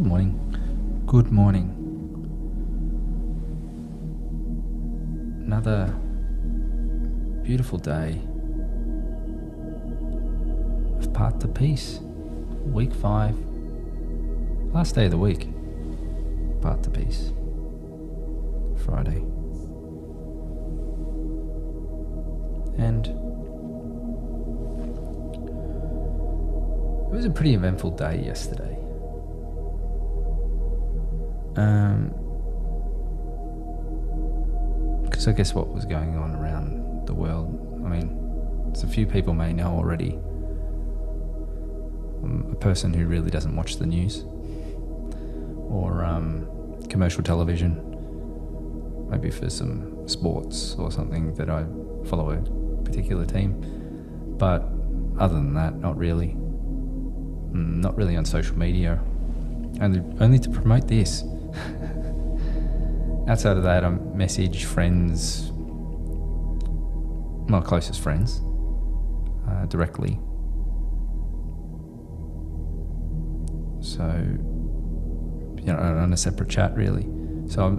Good morning. Good morning. Another beautiful day of Path to Peace. Week 5. Last day of the week. Path to Peace. Friday. And it was a pretty eventful day yesterday. Because I guess what was going on around the world, I mean, as a few people may know already, I'm a person who really doesn't watch the news or commercial television, maybe for some sports or something that I follow a particular team, but other than that, not really. Not really on social media, only to promote this. Outside of that, I message friends, my closest friends, directly. So, on a separate chat, really. So I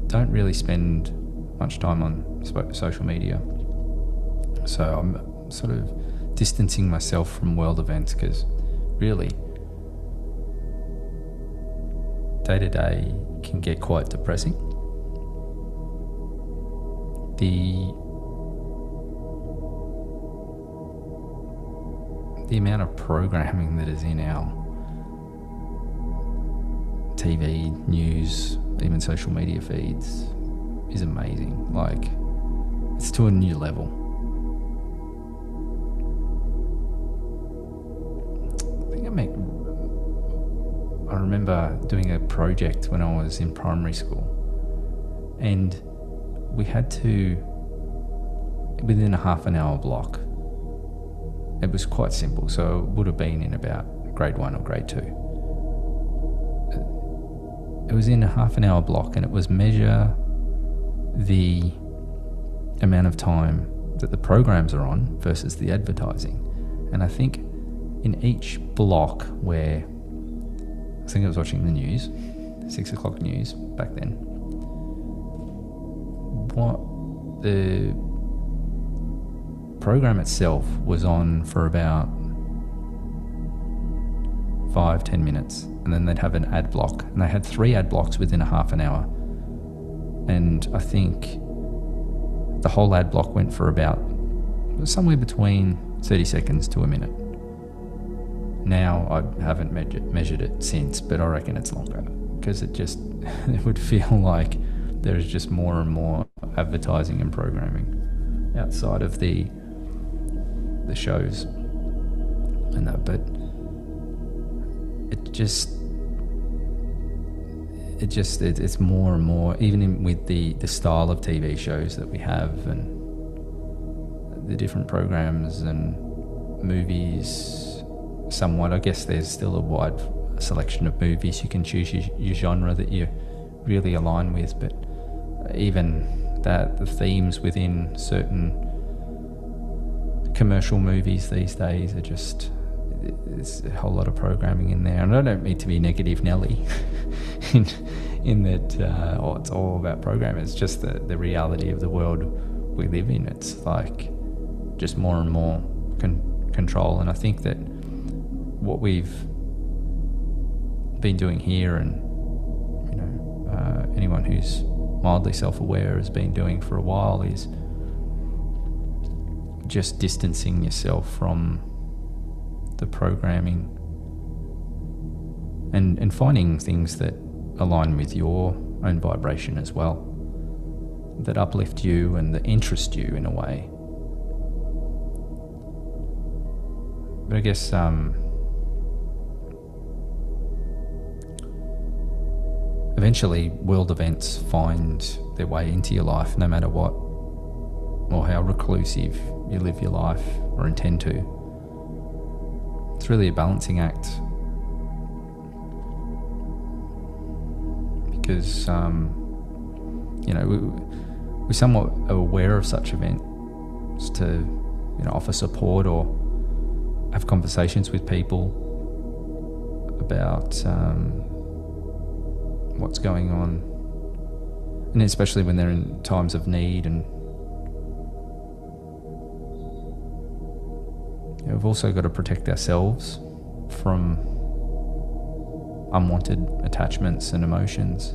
don't really spend much time on social media. So I'm sort of distancing myself from world events because really, day to day can get quite depressing. The amount of programming that is in our TV, news, even social media feeds is amazing. Like, it's to a new level. I remember doing a project when I was in primary school, and we had to, within a half an hour block, it was quite simple, so it would have been in about grade 1 or grade 2. It was in a half an hour block, and it was measure the amount of time that the programs are on versus the advertising. And I think in each block where, I think I was watching the news, 6 o'clock news back then, what the program itself was on for about 5-10 minutes, and then they'd have an ad block, and they had 3 ad blocks within a half an hour, and I think the whole ad block went for about somewhere between 30 seconds to a minute. Now I haven't measured it since, but I reckon it's longer, because it would feel like there's just more and more advertising and programming outside of the shows and that. But it's more and more, even with the style of TV shows that we have and the different programs and movies. Somewhat, I guess there's still a wide selection of movies. You can choose your genre that you really align with, but even that, the themes within certain commercial movies these days are just, there's a whole lot of programming in there. And I don't mean to be negative Nelly in that it's all about programming. It's just the reality of the world we live in. It's like just more and more control. And I think that what we've been doing here, and anyone who's mildly self-aware has been doing for a while, is just distancing yourself from the programming and finding things that align with your own vibration as well, that uplift you and that interest you in a way. But I guess eventually world events find their way into your life, no matter what or how reclusive you live your life or intend to. It's really a balancing act, because we're somewhat aware of such events to offer support or have conversations with people about what's going on, and especially when they're in times of need. And we've also got to protect ourselves from unwanted attachments and emotions.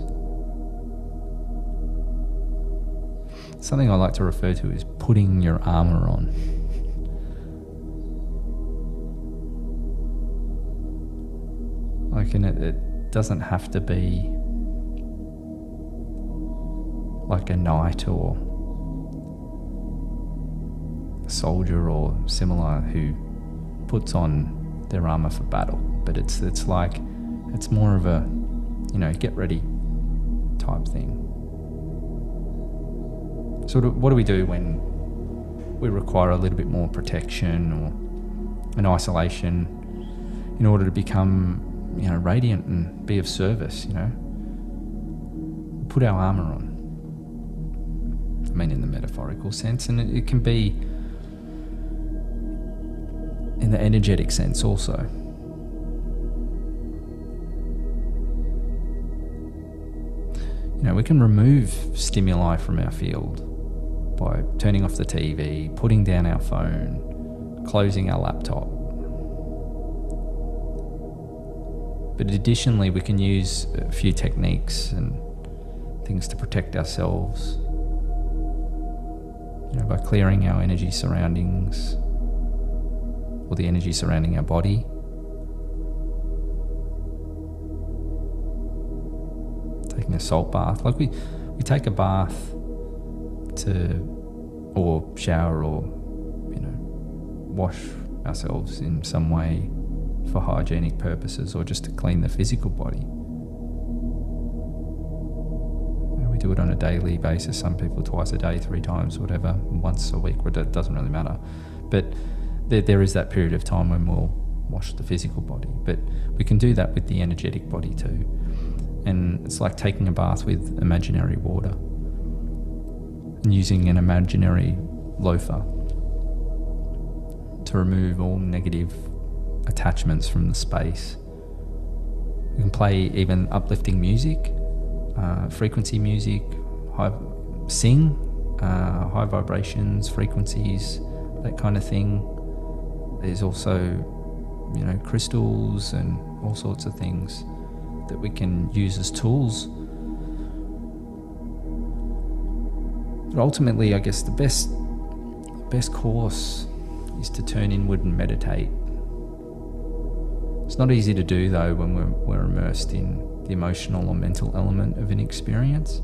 Something I like to refer to is putting your armor on. Like, and it doesn't have to be like a knight or a soldier or similar who puts on their armor for battle, but it's like, it's more of a, get ready type thing. So what do we do when we require a little bit more protection or an isolation in order to become, radiant and be of service? Put our armor on. I mean, in the metaphorical sense, and it can be in the energetic sense also. We can remove stimuli from our field by turning off the TV, putting down our phone, closing our laptop. But additionally, we can use a few techniques and things to protect ourselves, by clearing our energy surroundings or the energy surrounding our body. Taking a salt bath. Like we take a bath or shower or, wash ourselves in some way for hygienic purposes or just to clean the physical body. We do it on a daily basis. Some people twice a day, 3 times, whatever, once a week, it doesn't really matter. But there is that period of time when we'll wash the physical body. But we can do that with the energetic body too. And it's like taking a bath with imaginary water and using an imaginary loofah to remove all negative attachments from the space. We can play even uplifting music, frequency music, sing, high vibrations, frequencies, that kind of thing. There's also, crystals and all sorts of things that we can use as tools. But ultimately, I guess the best course is to turn inward and meditate. It's not easy to do though when we're immersed in the emotional or mental element of an experience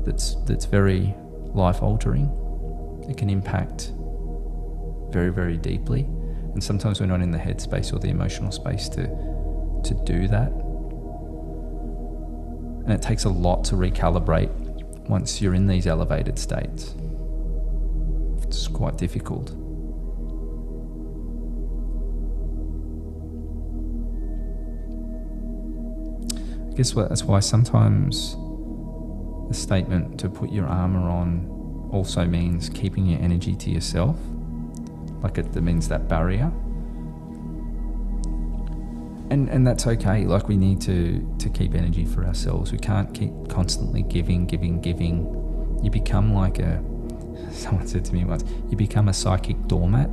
that's very life altering. It can impact very, very deeply, and sometimes we're not in the headspace or the emotional space to do that. And it takes a lot to recalibrate once you're in these elevated states. It's quite difficult. I guess that's why sometimes a statement to put your armor on also means keeping your energy to yourself. Like that means that barrier. And that's okay. Like we need to keep energy for ourselves. We can't keep constantly giving. You become like someone said to me once, you become a psychic doormat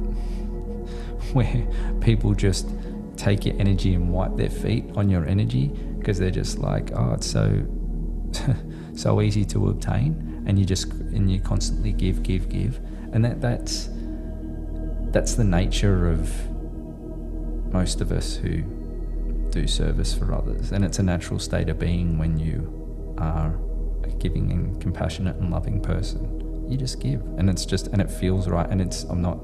where people just take your energy and wipe their feet on your energy because they're just like, oh, it's so easy to obtain, and you constantly give, and that's the nature of most of us who do service for others, and it's a natural state of being when you are a giving and compassionate and loving person. You just give, and it feels right. And I'm not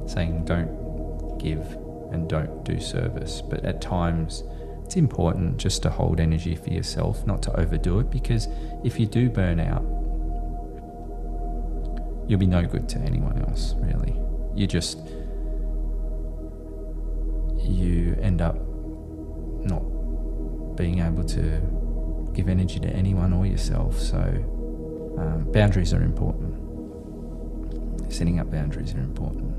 saying don't give and don't do service, but at times it's important just to hold energy for yourself, not to overdo it, because if you do burn out, you'll be no good to anyone else, really. You end up not being able to give energy to anyone or yourself. So boundaries are important. Setting up boundaries are important.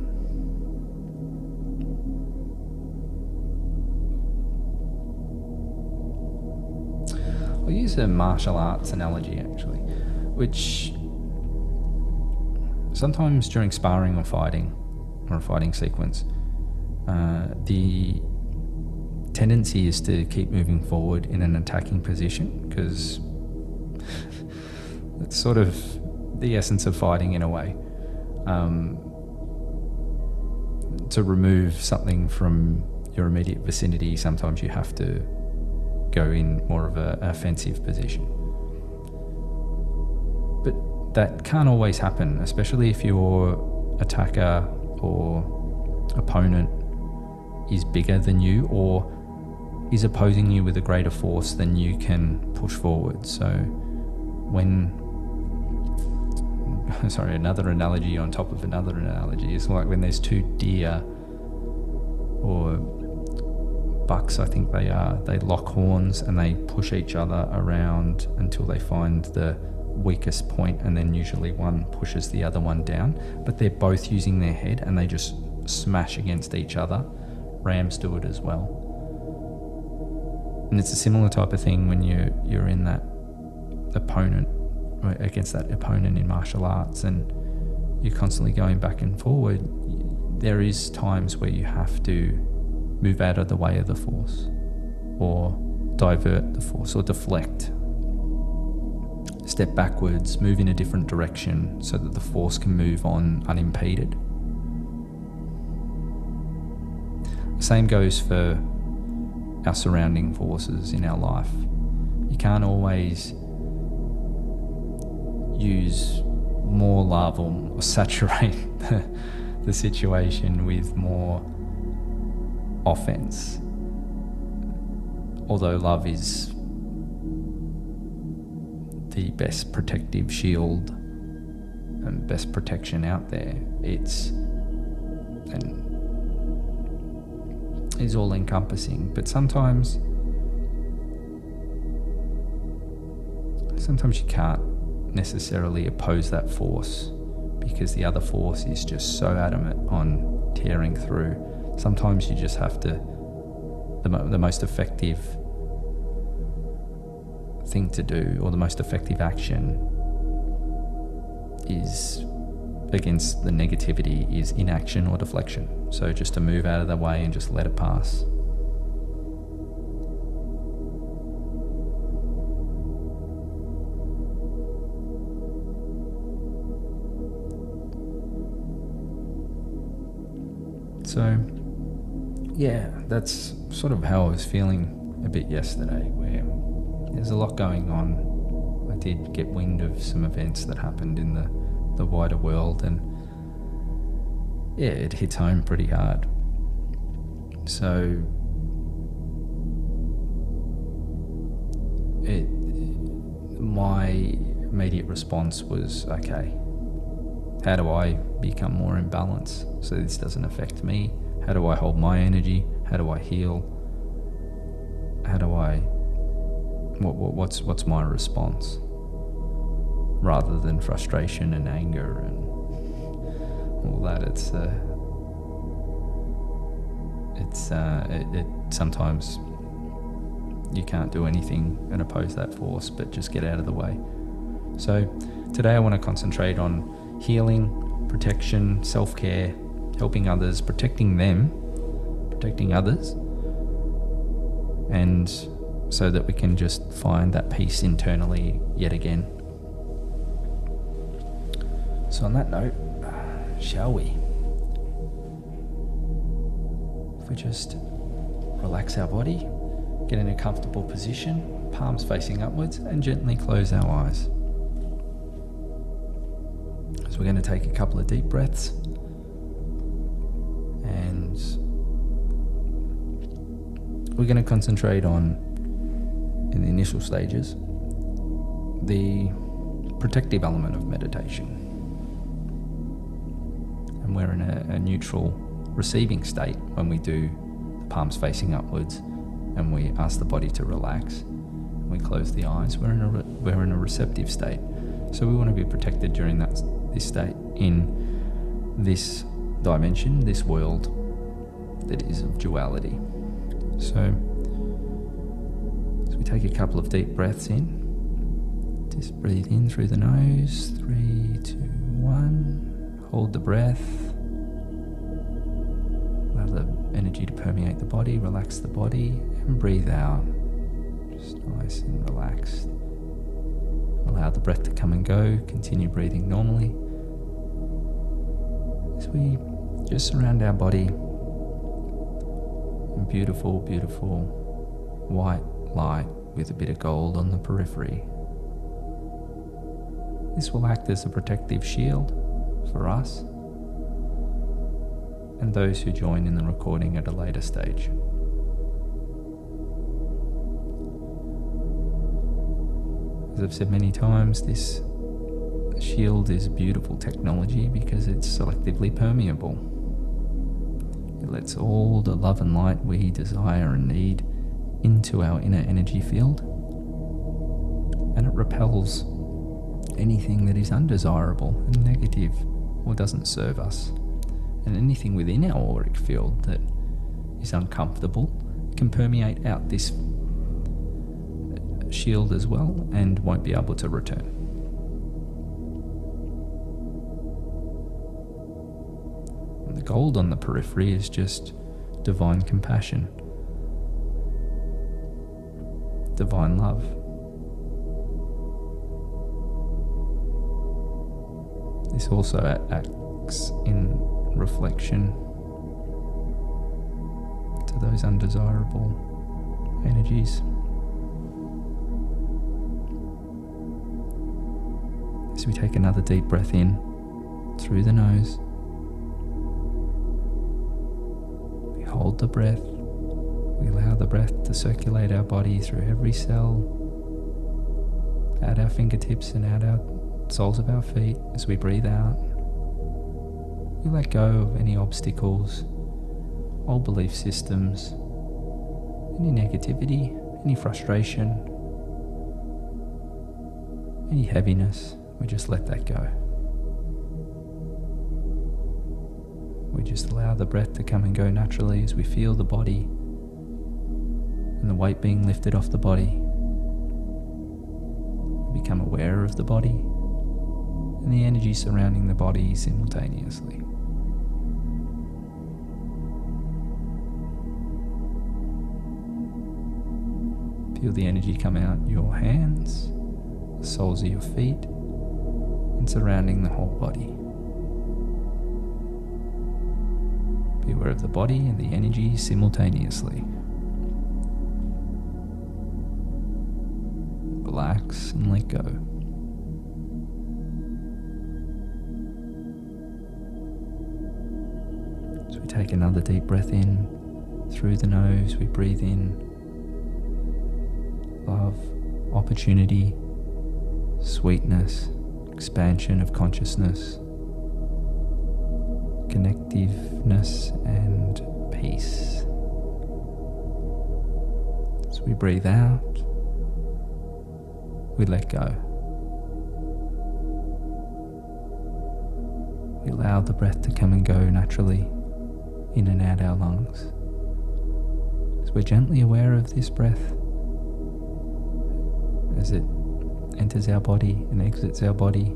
I'll use a martial arts analogy actually, which sometimes during sparring or fighting, or a fighting sequence, the tendency is to keep moving forward in an attacking position, because it's sort of the essence of fighting in a way. To remove something from your immediate vicinity, sometimes you have to go in more of an offensive position. But that can't always happen, especially if your attacker or opponent is bigger than you or is opposing you with a greater force than you can push forward. So another analogy on top of another analogy is like when there's two deer or bucks, I think they lock horns and they push each other around until they find the weakest point, and then usually one pushes the other one down, but they're both using their head and they just smash against each other. Rams do it as well. And it's a similar type of thing when you're in that opponent, against that opponent in martial arts, and you're constantly going back and forward. There is times where you have to move out of the way of the force, or divert the force, or deflect, step backwards, move in a different direction so that the force can move on unimpeded. The same goes for our surrounding forces in our life. You can't always use more love or saturate the situation with more offense. Although love is the best protective shield and best protection out there, it's all encompassing. But sometimes you can't necessarily oppose that force because the other force is just so adamant on tearing through. Sometimes you just have to, the most effective thing to do, or the most effective action is against the negativity, is inaction or deflection. So just to move out of the way and just let it pass. So yeah, that's sort of how I was feeling a bit yesterday, where there's a lot going on. I did get wind of some events that happened in the wider world, and yeah, it hits home pretty hard. So my immediate response was, okay, how do I become more in balance so this doesn't affect me? How do I hold my energy? How do I heal? What's my response? Rather than frustration and anger and all that, it sometimes you can't do anything and oppose that force, but just get out of the way. So today I want to concentrate on healing, protection, self-care, helping others, protecting them, protecting others, and so that we can just find that peace internally yet again. So on that note, shall we? If we just relax our body, get in a comfortable position, palms facing upwards, and gently close our eyes. So we're going to take a couple of deep breaths, and we're going to concentrate on, in the initial stages, the protective element of meditation. And we're in a neutral receiving state when we do the palms facing upwards and we ask the body to relax. We close the eyes. We're in a receptive state. So we want to be protected during this state, in this dimension, this world that is of duality. So as we Take a couple of deep breaths in. Just breathe in through the nose. 3, 2, 1. Hold the breath. Allow the energy to permeate the body. Relax the body and breathe out. Just nice and relaxed. Allow the breath to come and go. Continue breathing normally. As we just surround our body in beautiful, beautiful white light with a bit of gold on the periphery. This will act as a protective shield for us and those who join in the recording at a later stage. As I've said many times, this shield is beautiful technology because it's selectively permeable. It lets all the love and light we desire and need into our inner energy field, and it repels anything that is undesirable and negative or doesn't serve us, and anything within our auric field that is uncomfortable can permeate out this shield as well and won't be able to return. And the gold on the periphery is just divine compassion, divine love. This also acts in reflection to those undesirable energies. As we take another deep breath in through the nose, we hold the breath. We allow the breath to circulate our body through every cell, out our fingertips and out our soles of our feet. As we breathe out, we let go of any obstacles, old belief systems, any negativity, any frustration, any heaviness. We just let that go. We just allow the breath to come and go naturally as we feel the body and the weight being lifted off the body. We become aware of the body and the energy surrounding the body simultaneously. Feel the energy come out your hands, the soles of your feet, and surrounding the whole body. Be aware of the body and the energy simultaneously. Relax and let go. So we take another deep breath in through the nose. We breathe in love, opportunity, sweetness, expansion of consciousness, connectiveness, and peace. As we breathe out, we let go. We allow the breath to come and go naturally in and out our lungs. As we're gently aware of this breath, as it enters our body and exits our body,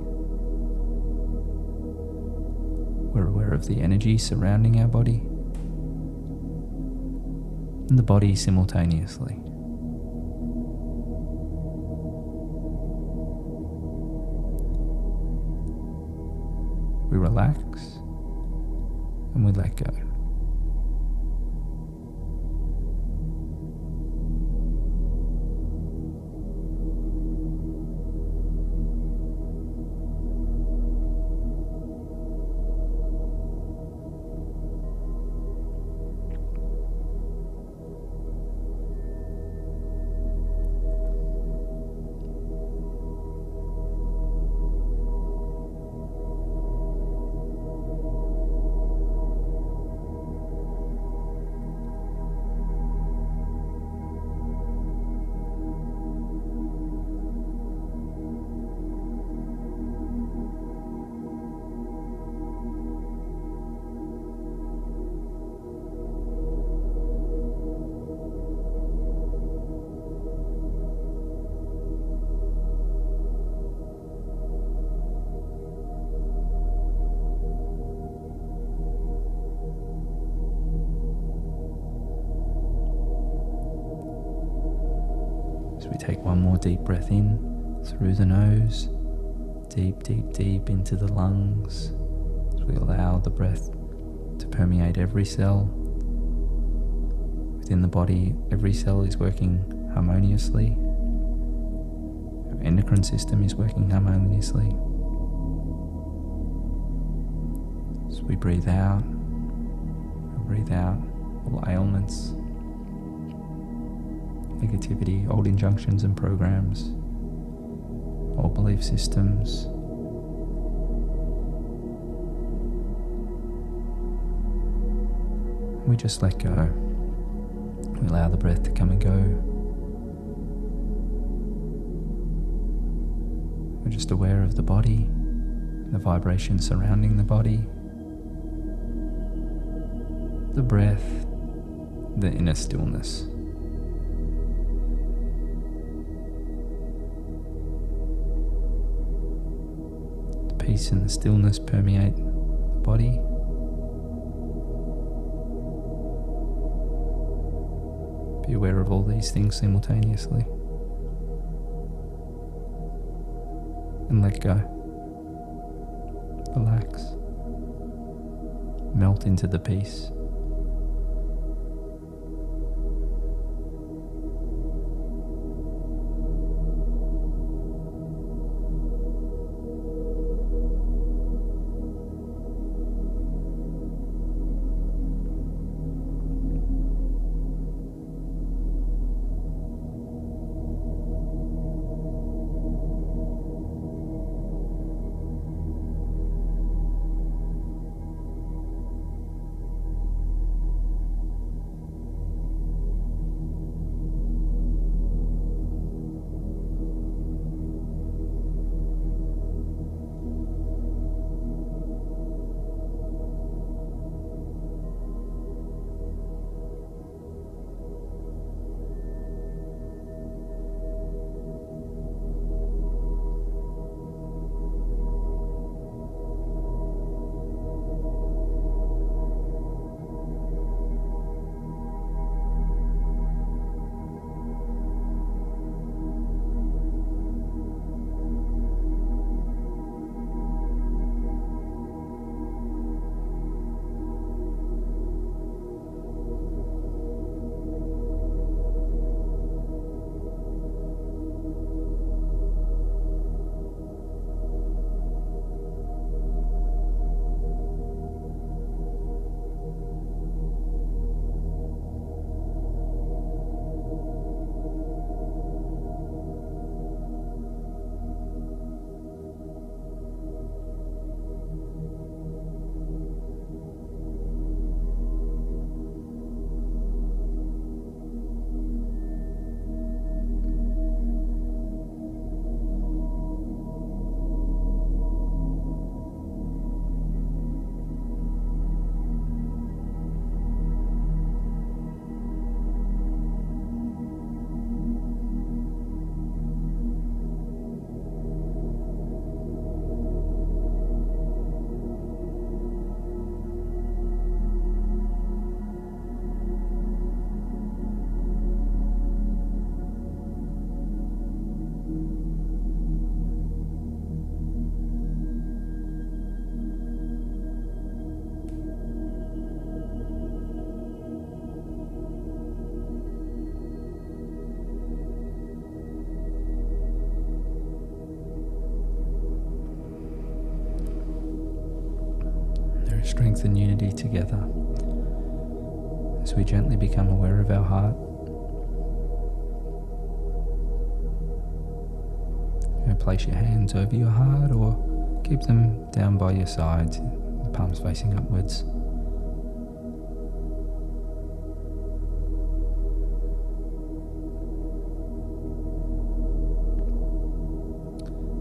we're aware of the energy surrounding our body and the body simultaneously. We relax and we let go. take one more deep breath in through the nose, deep, deep, deep into the lungs, as we allow the breath to permeate every cell. Within the body, every cell is working harmoniously. Our endocrine system is working harmoniously. As we breathe out all ailments, negativity, old injunctions and programs, old belief systems. We just let go. We allow the breath to come and go. We're just aware of the body, the vibration surrounding the body, the breath, the inner stillness. The peace and the stillness permeate the body. Be aware of all these things simultaneously. And let go. Relax. Melt into the peace. Strength and unity together as we gently become aware of our heart. You place your hands over your heart or keep them down by your sides, the palms facing upwards.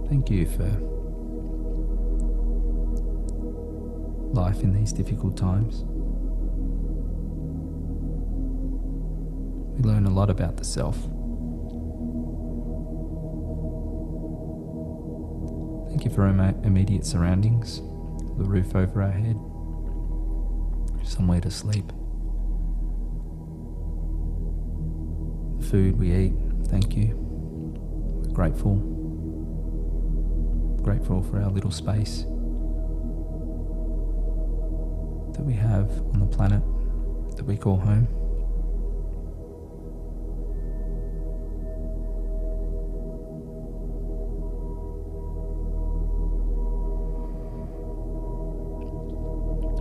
Thank you for life in these difficult times. We learn a lot about the self. Thank you for our immediate surroundings, the roof over our head, somewhere to sleep, the food we eat. Thank you. grateful. Grateful for our little space that we have on the planet that we call home.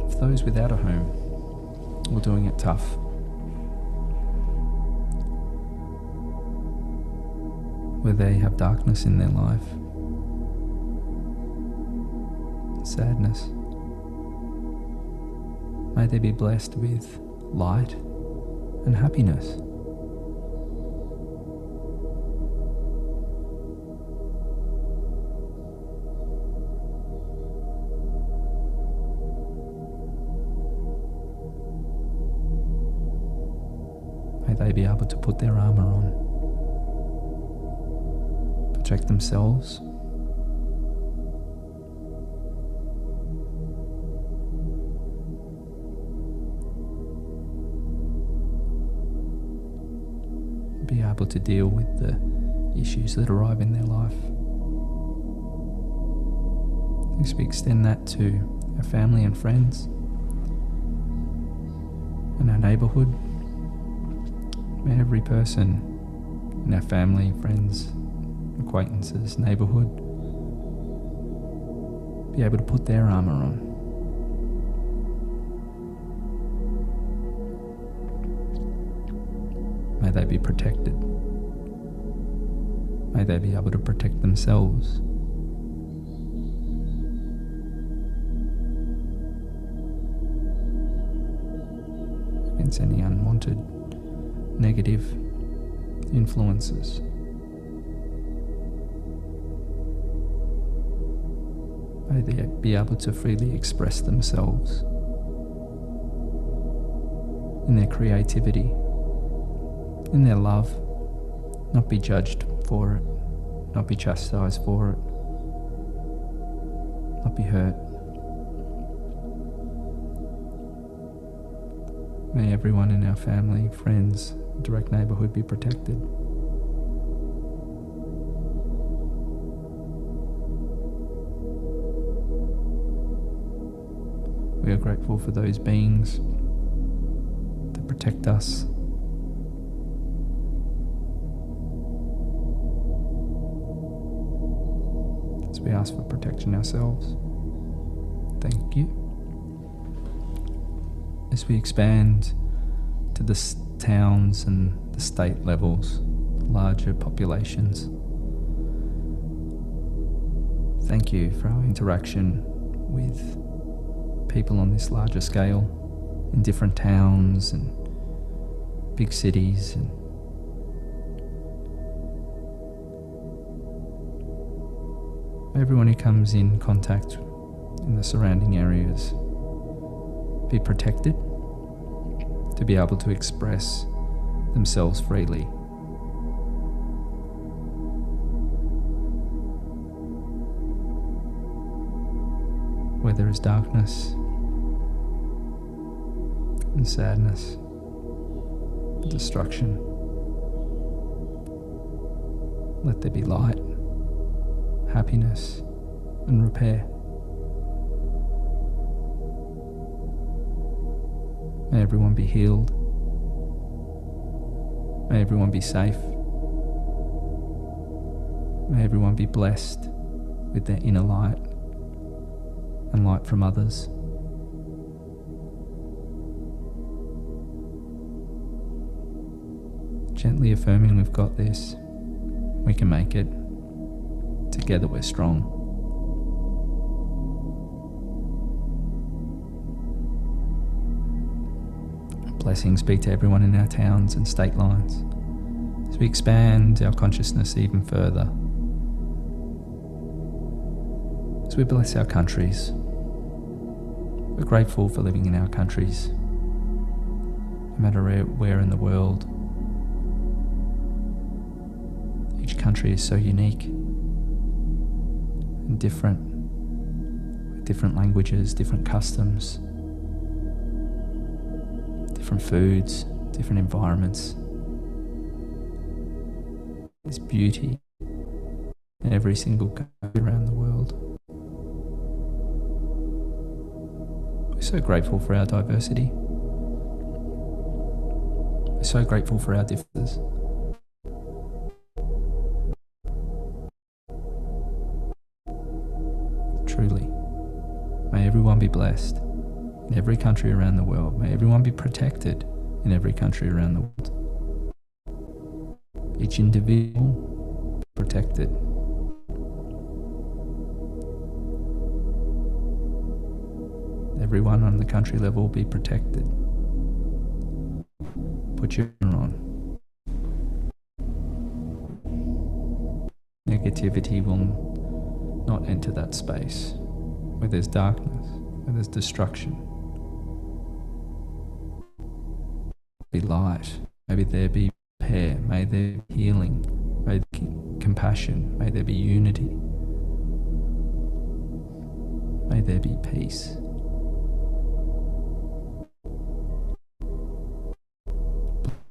For those without a home or doing it tough, where they have darkness in their life, sadness, may they be blessed with light and happiness. May they be able to put their armour on, protect themselves, be able to deal with the issues that arrive in their life. As we extend that to our family and friends and our neighbourhood, may every person in our family, friends, acquaintances, neighbourhood be able to put their armour on. May they be protected. May they be able to protect themselves. Against any unwanted negative influences. May they be able to freely express themselves in their creativity, in their love, not be judged for it, not be chastised for it, not be hurt. May everyone in our family, friends, direct neighbourhood be protected. We are grateful for those beings that protect us, as we ask for protection ourselves. Thank you. As we expand to the towns and the state levels, larger populations, thank you for our interaction with people on this larger scale in different towns and big cities, and everyone who comes in contact in the surrounding areas be protected, to be able to express themselves freely. Where there is darkness and sadness, destruction, let there be light, happiness, and repair. May everyone be healed. May everyone be safe. May everyone be blessed with their inner light and light from others. Gently affirming we've got this, we can make it. Together we're strong. Blessings be to everyone in our towns and state lines as we expand our consciousness even further. As we bless our countries, we're grateful for living in our countries, no matter where in the world. Each country is so unique and different, with different languages, different customs, different foods, different environments. There's beauty in every single country around the world. We're so grateful for our diversity. We're so grateful for our differences. Truly. May everyone be blessed in every country around the world. May everyone be protected in every country around the world. Each individual protected. Everyone on the country level be protected. Put your armor on. Negativity will not enter that space where there's darkness, where there's destruction. Be light. Maybe there be repair. May there be healing. May there be compassion. May there be unity. May there be peace.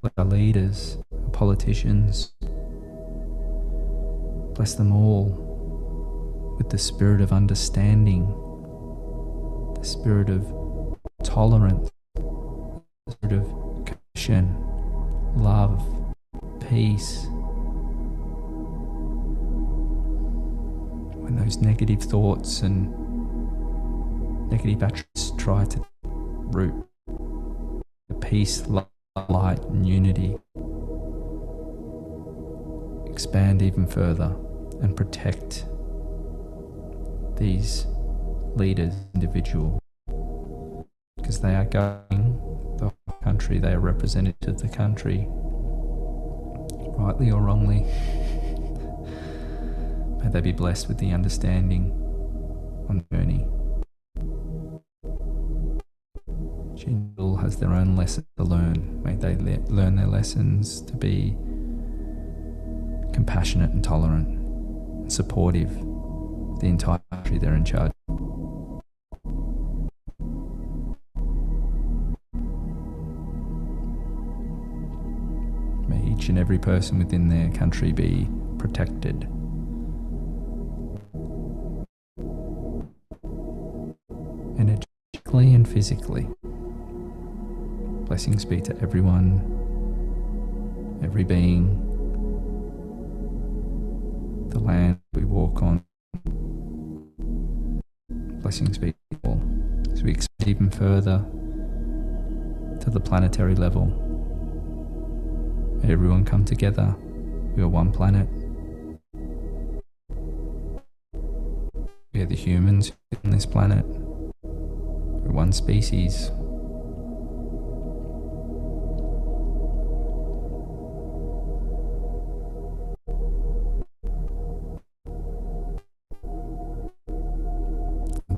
Bless our leaders, our politicians. Bless them all with the spirit of understanding, the spirit of tolerance, the spirit of compassion, love, peace. When those negative thoughts and negative attributes try to root, the peace, love, light and unity expand even further and protect these leaders, individual, because they are guiding the whole country. They are representative of the country, rightly or wrongly. May they be blessed with the understanding on the journey. Each individual has their own lesson to learn. May they learn their lessons to be compassionate and tolerant and supportive of the entire country they're in charge of. May each and every person within their country be protected. Energetically and physically. Blessings be to everyone, every being, the land we walk on. Blessings be to all. As we expand even further to the planetary level, may everyone come together. We are one planet. We are the humans on this planet. We're one species.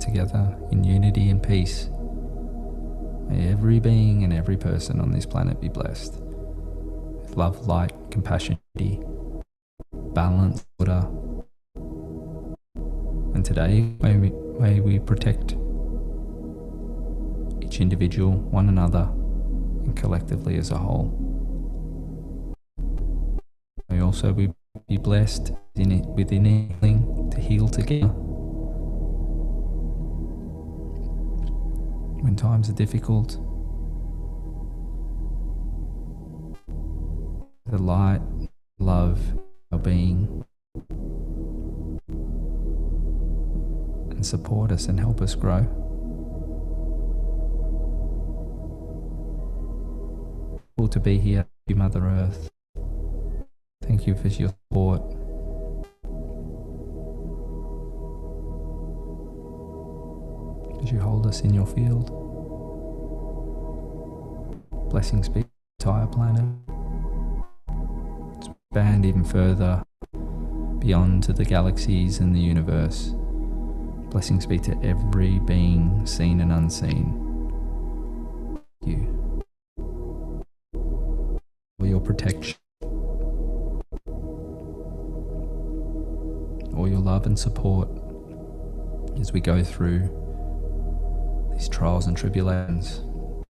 Together in unity and peace. May every being and every person on this planet be blessed with love, light, compassion, unity, balance, order. And today, may we protect each individual, one another, and collectively as a whole. May also we be blessed with enabling to heal together. When times are difficult, the light, love, our being, and support us and help us grow. Grateful to be here, Mother Earth. Thank you for your support. As you hold us in your field. Blessings be to the entire planet. Expand even further beyond to the galaxies and the universe. Blessings be to every being seen and unseen. Thank you for your protection, all your love and support as we go through these trials and tribulations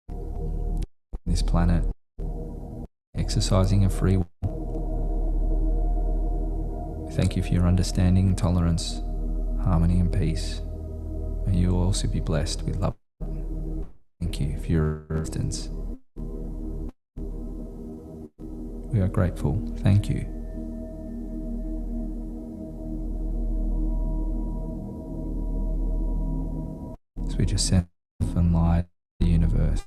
on this planet, exercising a free will with thank you for your understanding, tolerance, harmony and peace. May you also be blessed with love. Thank you for your resistance. We are grateful. Thank you. So we just send love and light to the universe,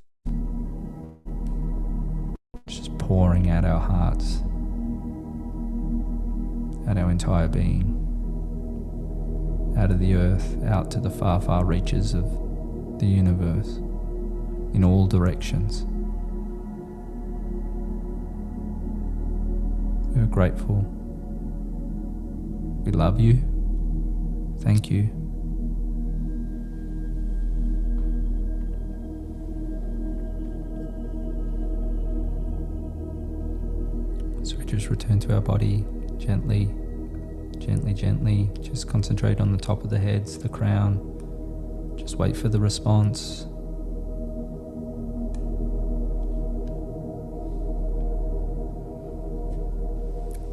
just pouring out our hearts, out our entire being, out of the earth, out to the far, far reaches of the universe, in all directions. We are grateful. We love you. Thank you. So we just return to our body gently, gently, gently. Just concentrate on the top of the heads, the crown. Just wait for the response.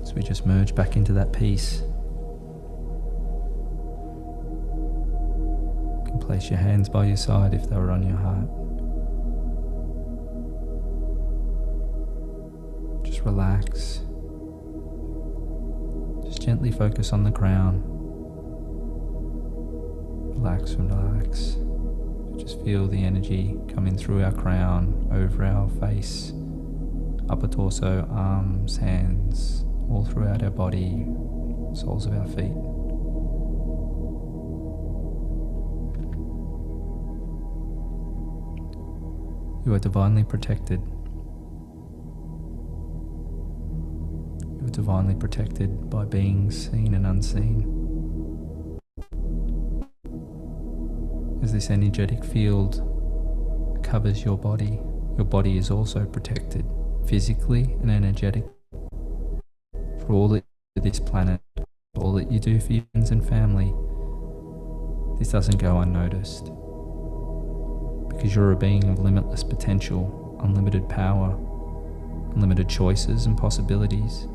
So we just merge back into that peace. You can place your hands by your side if they were on your heart. Just relax. Just gently focus on the crown. Relax and relax. Just feel the energy coming through our crown, over our face, upper torso, arms, hands, all throughout our body, soles of our feet. You are divinely protected. You are divinely protected by beings seen and unseen. As this energetic field covers your body is also protected physically and energetically. For all that you do this planet, all that you do for your friends and family, this doesn't go unnoticed. Because you're a being of limitless potential, unlimited power, unlimited choices and possibilities.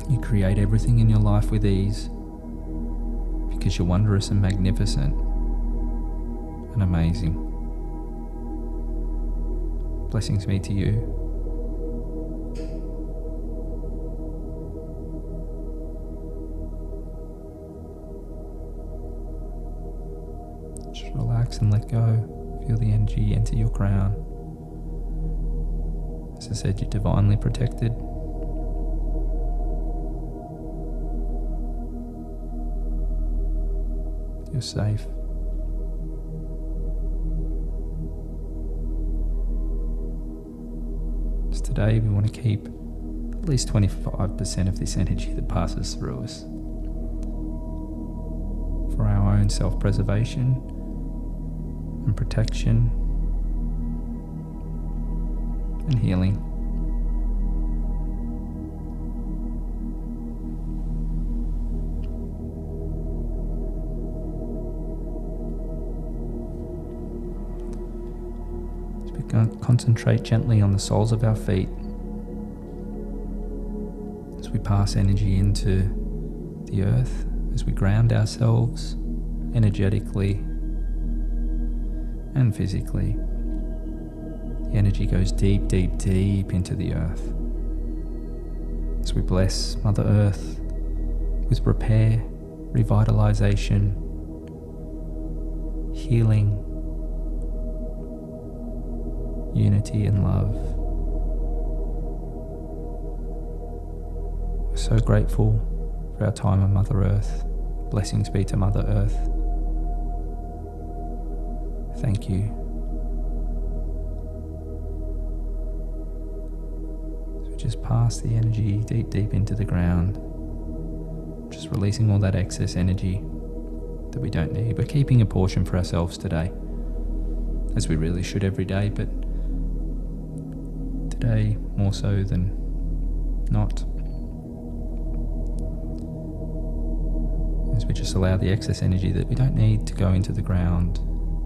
You create everything in your life with ease because you're wondrous and magnificent and amazing. Blessings be to you. Just relax and let go. Feel the energy enter your crown. As I said, you're divinely protected. You're safe. So today we want to keep at least 25% of this energy that passes through us for our own self-preservation and protection and healing. As we concentrate gently on the soles of our feet, as we pass energy into the earth, as we ground ourselves energetically and physically. The energy goes deep, deep, deep into the earth. As we bless Mother Earth with repair, revitalization, healing, unity and love. We're so grateful for our time on Mother Earth. Blessings be to Mother Earth. Thank you. So just pass the energy deep, deep into the ground. Just releasing all that excess energy that we don't need. We're keeping a portion for ourselves today, as we really should every day, but today more so than not. As we just allow the excess energy that we don't need to go into the ground,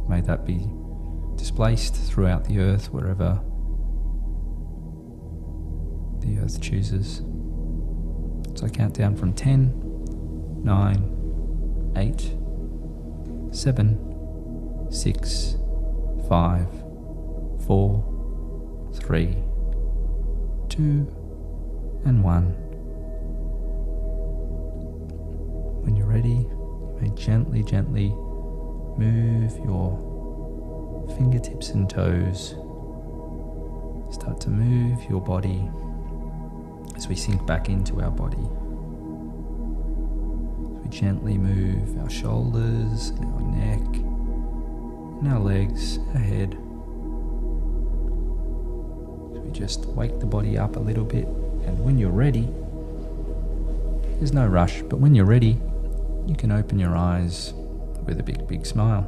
may that be displaced throughout the earth, wherever the earth chooses. So I count down from 10, 9, 8, 7, 6, 5, 4, 3, 2, and 1. When you're ready, you may gently move your fingertips and toes. Start to move your body as we sink back into our body. We gently move our shoulders, our neck, and our legs, our head. So we just wake the body up a little bit, and when you're ready, there's no rush, but when you're ready, you can open your eyes with a big smile.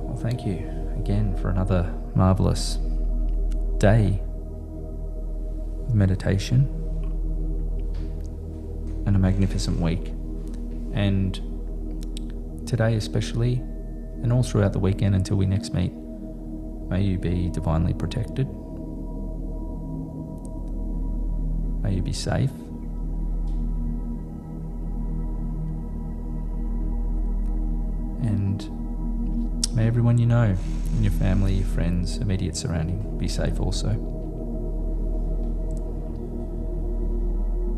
Well, thank you again for another marvelous day of meditation and a magnificent week. And today especially, and all throughout the weekend until we next meet, may you be divinely protected. May you be safe. And may everyone you know, in your family, your friends, immediate surrounding, be safe also.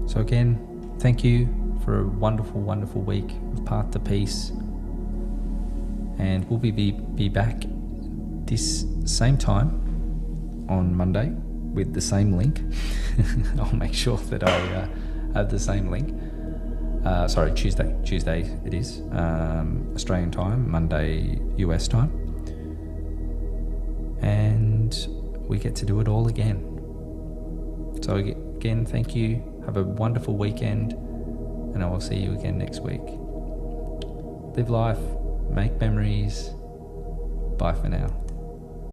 So again, thank you for a wonderful week of Path to Peace. And we'll be back this same time on Monday with the same link. I'll make sure that I have the same link. Tuesday it is, Australian time, Monday US time. And we get to do it all again. So again, thank you. Have a wonderful weekend, and I will see you again next week. Live life, make memories. Bye for now.